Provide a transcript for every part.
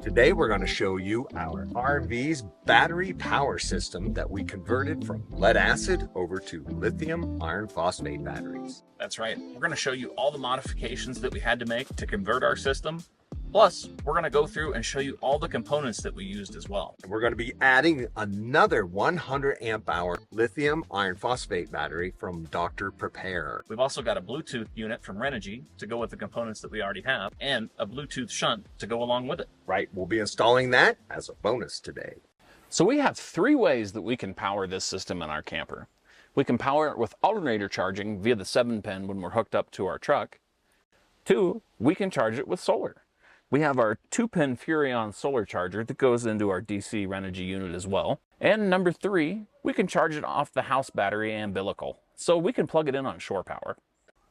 Today we're going to show you our RV's battery power system that we converted from lead acid over to lithium iron phosphate batteries. That's right. We're going to show you all the modifications that we had to make to convert our system. Plus, we're going to go through and show you all the components that we used as well. And we're going to be adding another 100 amp hour lithium iron phosphate battery from Dr. Pepare. We've also got a Bluetooth unit from Renigy to go with the components that we already have, and a Bluetooth shunt to go along with it. Right, we'll be installing that as a bonus today. So we have three ways that we can power this system in our camper. We can power it with alternator charging via the 7-pin when we're hooked up to our truck. 2, we can charge it with solar. We have our 2-pin Furrion solar charger that goes into our DC Renigy unit as well. And number 3, we can charge it off the house battery umbilical, so we can plug it in on shore power.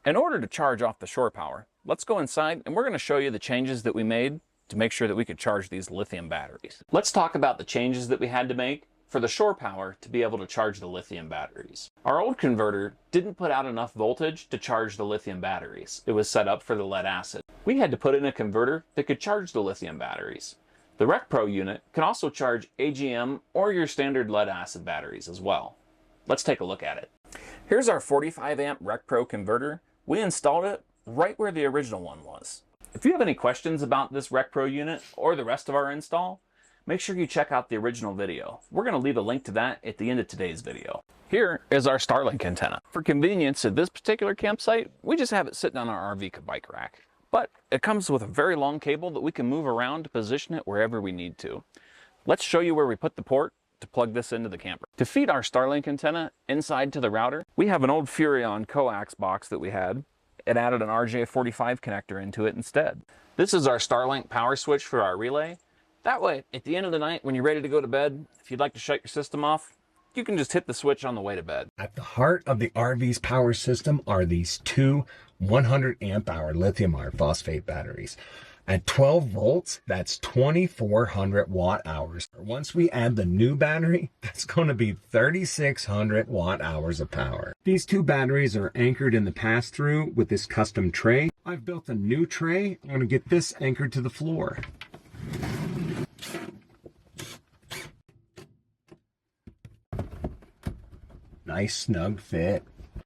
In order to charge off the shore power, let's go inside and we're going to show you the changes that we made to make sure that we could charge these lithium batteries. Let's talk about the changes that we had to make for the shore power to be able to charge the lithium batteries. Our old converter didn't put out enough voltage to charge the lithium batteries. It was set up for the lead acid. We had to put in a converter that could charge the lithium batteries. The RecPro unit can also charge AGM or your standard lead acid batteries as well. Let's take a look at it. Here's our 45 amp RecPro converter. We installed it right where the original one was. If you have any questions about this RecPro unit or the rest of our install, make sure you check out the original video. We're going to leave a link to that at the end of today's video. Here is our Starlink antenna. For convenience at this particular campsite, we just have it sitting on our RV bike rack. But it comes with a very long cable that we can move around to position it wherever we need to. Let's show you where we put the port to plug this into the camper. To feed our Starlink antenna inside to the router, we have an old Furrion coax box that we had. It added an RJ45 connector into it instead. This is our Starlink power switch for our relay. That way, at the end of the night, when you're ready to go to bed, if you'd like to shut your system off, you can just hit the switch on the way to bed. At the heart of the RV's power system are these two 100 amp hour lithium iron phosphate batteries. At 12 volts, that's 2,400 watt hours. Once we add the new battery, that's going to be 3,600 watt hours of power. These two batteries are anchored in the pass-through with this custom tray. I've built a new tray. I'm going to get this anchored to the floor. Nice snug fit.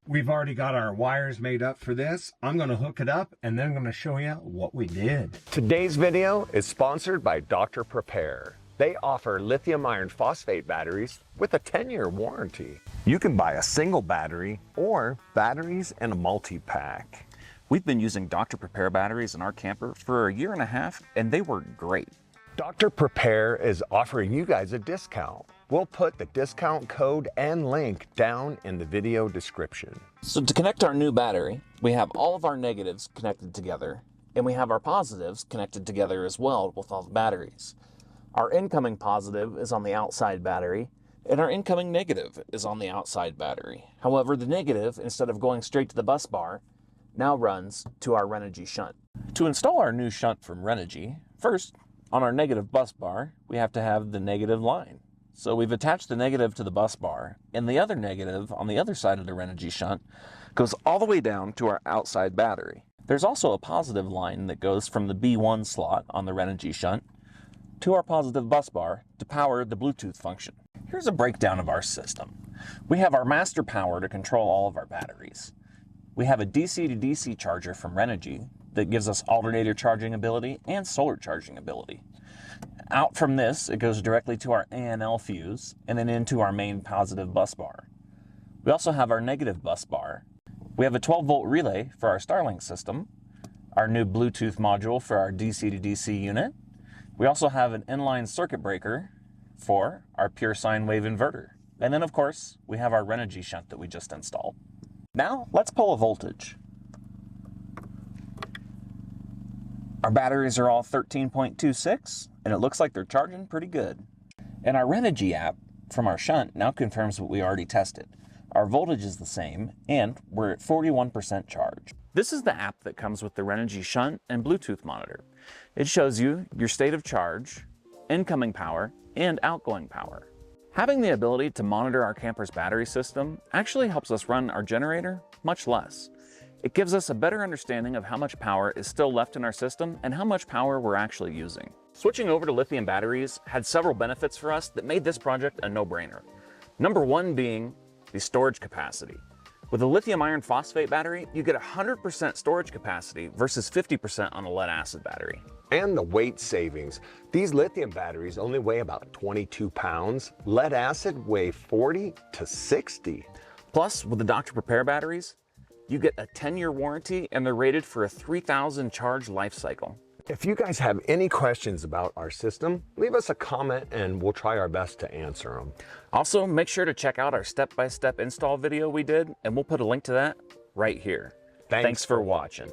We've already got our wires made up for this. I'm going to hook it up and then I'm going to show you what we did. Today's video is sponsored by Dr. Pepare. They offer lithium iron phosphate batteries with a 10-year warranty. You can buy a single battery or batteries in a multi-pack. We've been using Dr. Pepare batteries in our camper for 1.5 years and they work great. Dr. Pepare is offering you guys a discount. We'll put the discount code and link down in the video description. So to connect our new battery, we have all of our negatives connected together, and we have our positives connected together as well with all the batteries. Our incoming positive is on the outside battery, and our incoming negative is on the outside battery. However, the negative, instead of going straight to the bus bar, now runs to our Renigy shunt. To install our new shunt from Renigy, first, on our negative bus bar, we have to have the negative line. So we've attached the negative to the bus bar, and the other negative on the other side of the Renigy shunt goes all the way down to our outside battery. There's also a positive line that goes from the B1 slot on the Renigy shunt to our positive bus bar to power the Bluetooth function. Here's a breakdown of our system. We have our master power to control all of our batteries. We have a DC to DC charger from Renigy that gives us alternator charging ability and solar charging ability. Out from this, it goes directly to our ANL fuse and then into our main positive bus bar. We also have our negative bus bar. We have a 12-volt relay for our Starlink system, our new Bluetooth module for our DC to DC unit. We also have an inline circuit breaker for our pure sine wave inverter. And then, of course, we have our Renigy shunt that we just installed. Now, let's pull a voltage. Our batteries are all 13.26, and it looks like they're charging pretty good. And our Renigy app from our shunt now confirms what we already tested. Our voltage is the same, and we're at 41% charge. This is the app that comes with the Renigy shunt and Bluetooth monitor. It shows you your state of charge, incoming power, and outgoing power. Having the ability to monitor our camper's battery system actually helps us run our generator much less. It gives us a better understanding of how much power is still left in our system and how much power we're actually using. Switching over to lithium batteries had several benefits for us that made this project a no-brainer. Number one being the storage capacity. With a lithium iron phosphate battery, you get 100% storage capacity versus 50% on a lead acid battery. And the weight savings. These lithium batteries only weigh about 22 pounds. Lead acid weigh 40 to 60. Plus, with the Dr. Pepare batteries, you get a 10-year warranty and they're rated for a 3,000 charge life cycle. If you guys have any questions about our system, leave us a comment and we'll try our best to answer them. Also, make sure to check out our step-by-step install video we did, and we'll put a link to that right here. Thanks for watching.